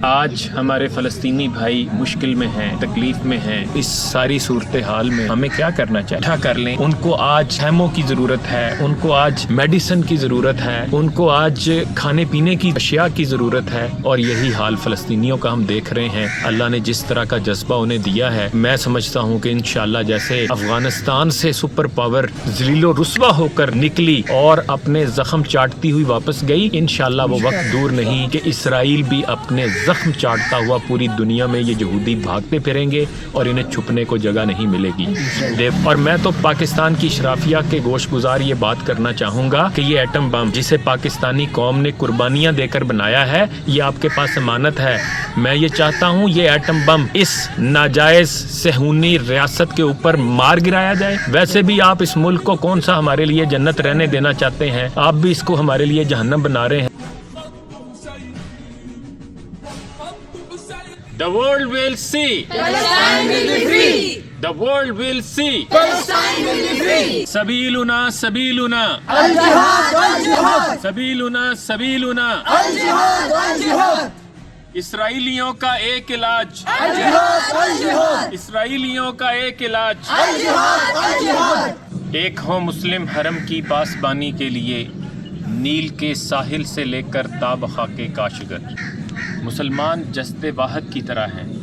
آج ہمارے فلسطینی بھائی مشکل میں ہیں، تکلیف میں ہیں۔ اس ساری صورتحال میں ہمیں کیا کرنا چاہیے؟ اٹھا کر لیں۔ ان کو آج خیموں کی ضرورت ہے، ان کو آج میڈیسن کی ضرورت ہے، ان کو آج کھانے پینے کی اشیاء کی ضرورت ہے، اور یہی حال فلسطینیوں کا ہم دیکھ رہے ہیں۔ اللہ نے جس طرح کا جذبہ انہیں دیا ہے، میں سمجھتا ہوں کہ انشاءاللہ جیسے افغانستان سے سپر پاور ذلیل و رسوا ہو کر نکلی اور اپنے زخم چاٹتی ہوئی واپس گئی، انشاءاللہ وہ وقت دور نہیں کہ اسرائیل بھی اپنے زخم چاٹتا ہوا پوری دنیا میں یہ یہودی بھاگتے پھریں گے اور انہیں چھپنے کو جگہ نہیں ملے گی۔ اور میں تو پاکستان کی اشرافیہ کے گوش گزار یہ بات کرنا چاہوں گا کہ یہ ایٹم بم جسے پاکستانی قوم نے قربانیاں دے کر بنایا ہے، یہ آپ کے پاس امانت ہے۔ میں یہ چاہتا ہوں یہ ایٹم بم اس ناجائز صہیونی ریاست کے اوپر مار گرایا جائے۔ ویسے بھی آپ اس ملک کو کون سا ہمارے لیے جنت رہنے دینا چاہتے ہیں، آپ بھی اس کو ہمارے لیے جہنم بنا رہے ہیں۔ The world will see. Palestine will be free. The world will see. Palestine will be free. سبیلنا سبیلنا Al-Jihad, Al-Jihad. سبیلنا سبیلنا Al-Jihad, Al-Jihad. اسرائیلیوں کا ایک علاج، Al-Jihad, Al-Jihad. اسرائیلیوں کا ایک علاج، Al-Jihad, Al-Jihad. ایک ہو مسلم حرم کی پاسبانی کے لیے نیل کے ساحل سے لے کر تاب خاک کاشگر۔ مسلمان جسد واحد کی طرح ہیں۔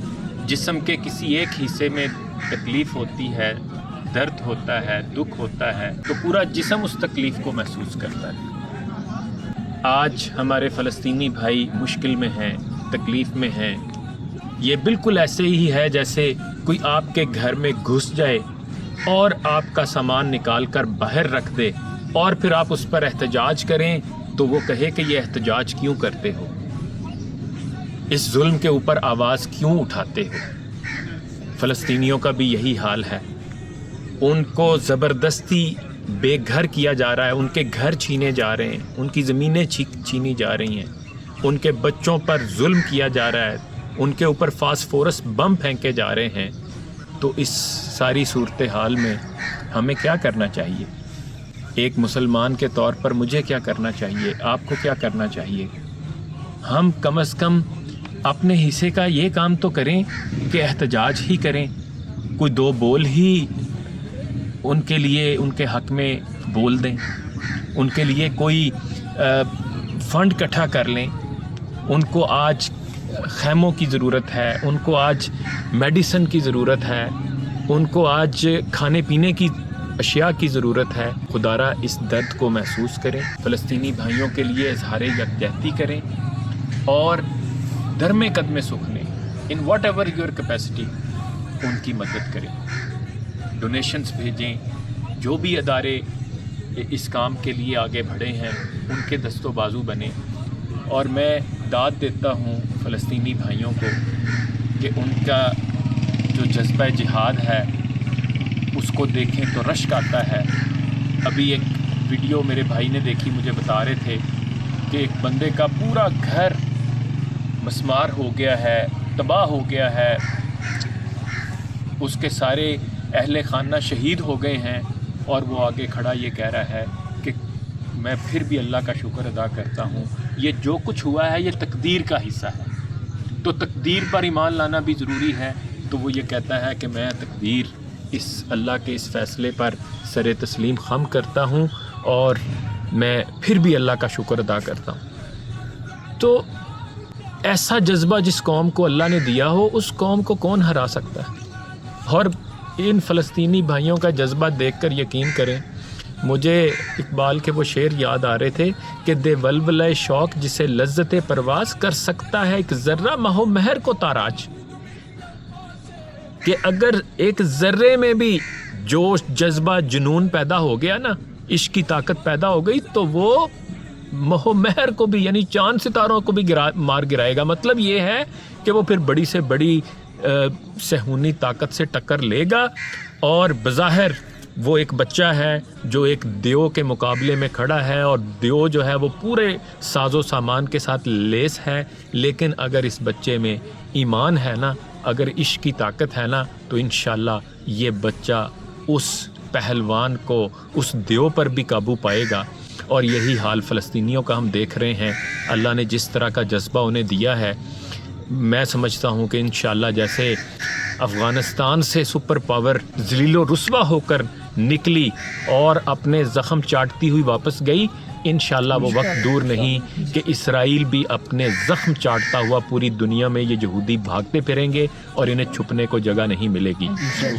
جسم کے کسی ایک حصے میں تکلیف ہوتی ہے، درد ہوتا ہے، دکھ ہوتا ہے تو پورا جسم اس تکلیف کو محسوس کرتا ہے۔ آج ہمارے فلسطینی بھائی مشکل میں ہیں، تکلیف میں ہیں۔ یہ بالکل ایسے ہی ہے جیسے کوئی آپ کے گھر میں گھس جائے اور آپ کا سامان نکال کر باہر رکھ دے اور پھر آپ اس پر احتجاج کریں تو وہ کہے کہ یہ احتجاج کیوں کرتے ہو، اس ظلم کے اوپر آواز کیوں اٹھاتے ہو۔ فلسطینیوں کا بھی یہی حال ہے۔ ان کو زبردستی بے گھر کیا جا رہا ہے، ان کے گھر چھینے جا رہے ہیں، ان کی زمینیں چھینی جا رہی ہیں، ان کے بچوں پر ظلم کیا جا رہا ہے، ان کے اوپر فاسفورس بم پھینکے جا رہے ہیں۔ تو اس ساری صورتحال میں ہمیں کیا کرنا چاہیے؟ ایک مسلمان کے طور پر مجھے کیا کرنا چاہیے؟ آپ کو کیا کرنا چاہیے؟ ہم کم از کم اپنے حصے کا یہ کام تو کریں کہ احتجاج ہی کریں، کوئی دو بول ہی ان کے لیے، ان کے حق میں بول دیں، ان کے لیے کوئی فنڈ اکٹھا کر لیں۔ ان کو آج خیموں کی ضرورت ہے، ان کو آج میڈیسن کی ضرورت ہے، ان کو آج کھانے پینے کی اشیاء کی ضرورت ہے۔ خدارا اس درد کو محسوس کریں، فلسطینی بھائیوں کے لیے اظہار یکجہتی کریں اور درمے قدمے سکھ لیں۔ In whatever your capacity ان کی مدد کریں، ڈونیشنز بھیجیں۔ جو بھی ادارے اس کام کے لیے آگے بڑھے ہیں ان کے دست و بازو بنیں۔ اور میں داد دیتا ہوں فلسطینی بھائیوں کو کہ ان کا جو جذبہ جہاد ہے اس کو دیکھیں تو رشک آتا ہے۔ ابھی ایک ویڈیو میرے بھائی نے دیکھی، مجھے بتا رہے تھے کہ ایک بندے کا پورا گھر مسمار ہو گیا ہے، تباہ ہو گیا ہے، اس کے سارے اہل خانہ شہید ہو گئے ہیں، اور وہ آگے کھڑا یہ کہہ رہا ہے کہ میں پھر بھی اللہ کا شکر ادا کرتا ہوں، یہ جو کچھ ہوا ہے یہ تقدیر کا حصہ ہے۔ تو تقدیر پر ایمان لانا بھی ضروری ہے۔ تو وہ یہ کہتا ہے کہ میں تقدیر، اس اللہ کے اس فیصلے پر سر تسلیم خم کرتا ہوں اور میں پھر بھی اللہ کا شکر ادا کرتا ہوں۔ تو ایسا جذبہ جس قوم کو اللہ نے دیا ہو، اس قوم کو کون ہرا سکتا ہے؟ اور ان فلسطینی بھائیوں کا جذبہ دیکھ کر یقین کریں، مجھے اقبال کے وہ شعر یاد آ رہے تھے کہ دے ولولۂ شوق جسے لذت پرواز کر سکتا ہے ایک ذرہ مہ و مہر کو تاراج۔ کہ اگر ایک ذرے میں بھی جوش، جذبہ، جنون پیدا ہو گیا نا، عشق کی طاقت پیدا ہو گئی تو وہ مہ و مہر کو بھی، یعنی چاند ستاروں کو بھی مار گرائے گا۔ مطلب یہ ہے کہ وہ پھر بڑی سے بڑی صہیونی طاقت سے ٹکر لے گا، اور بظاہر وہ ایک بچہ ہے جو ایک دیو کے مقابلے میں کھڑا ہے، اور دیو جو ہے وہ پورے ساز و سامان کے ساتھ لیس ہے، لیکن اگر اس بچے میں ایمان ہے نا، اگر عشق کی طاقت ہے نا، تو انشاءاللہ یہ بچہ اس پہلوان کو، اس دیو پر بھی قابو پائے گا۔ اور یہی حال فلسطینیوں کا ہم دیکھ رہے ہیں۔ اللہ نے جس طرح کا جذبہ انہیں دیا ہے، میں سمجھتا ہوں کہ انشاءاللہ جیسے افغانستان سے سپر پاور ذلیل و رسوا ہو کر نکلی اور اپنے زخم چاٹتی ہوئی واپس گئی، انشاءاللہ وہ وقت دور نہیں کہ اسرائیل بھی اپنے زخم چاٹتا ہوا پوری دنیا میں یہ یہودی بھاگتے پھریں گے اور انہیں چھپنے کو جگہ نہیں ملے گی۔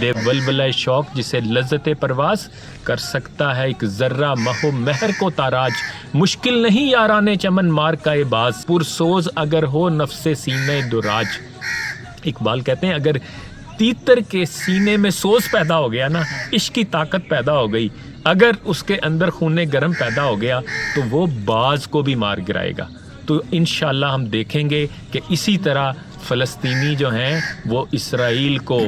دے ولولہ شوق جسے لذت پرواز کر سکتا ہے ایک ذرہ مہو مہر کو تاراج، مشکل نہیں یاران چمن مار کا باز، پرسوز اگر ہو نفس سینے دراج۔ اقبال کہتے ہیں اگر تیتر کے سینے میں سوز پیدا ہو گیا نا، عشق کی طاقت پیدا ہو گئی، اگر اس کے اندر خون گرم پیدا ہو گیا تو وہ باز کو بھی مار گرائے گا۔ تو انشاءاللہ ہم دیکھیں گے کہ اسی طرح فلسطینی جو ہیں وہ اسرائیل کو،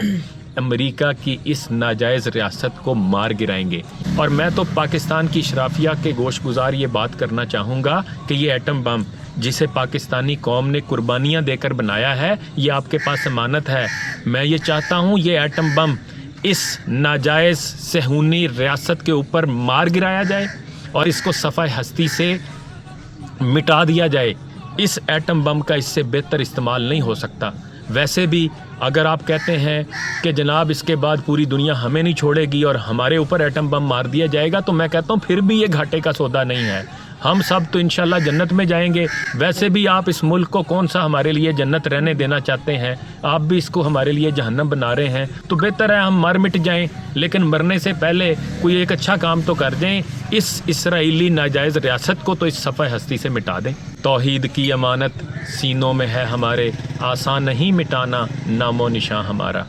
امریکہ کی اس ناجائز ریاست کو مار گرائیں گے۔ اور میں تو پاکستان کی اشرافیہ کے گوش گزار یہ بات کرنا چاہوں گا کہ یہ ایٹم بم جسے پاکستانی قوم نے قربانیاں دے کر بنایا ہے، یہ آپ کے پاس امانت ہے۔ میں یہ چاہتا ہوں یہ ایٹم بم اس ناجائز صہیونی ریاست کے اوپر مار گرایا جائے اور اس کو صفحہ ہستی سے مٹا دیا جائے۔ اس ایٹم بم کا اس سے بہتر استعمال نہیں ہو سکتا۔ ویسے بھی اگر آپ کہتے ہیں کہ جناب اس کے بعد پوری دنیا ہمیں نہیں چھوڑے گی اور ہمارے اوپر ایٹم بم مار دیا جائے گا، تو میں کہتا ہوں پھر بھی یہ گھاٹے کا سودا نہیں ہے، ہم سب تو انشاءاللہ جنت میں جائیں گے۔ ویسے بھی آپ اس ملک کو کون سا ہمارے لیے جنت رہنے دینا چاہتے ہیں، آپ بھی اس کو ہمارے لیے جہنم بنا رہے ہیں، تو بہتر ہے ہم مر مٹ جائیں، لیکن مرنے سے پہلے کوئی ایک اچھا کام تو کر دیں، اس اسرائیلی ناجائز ریاست کو تو اس صفحہ ہستی سے مٹا دیں۔ توحید کی امانت سینوں میں ہے ہمارے، آسان نہیں مٹانا نام و نشاں ہمارا۔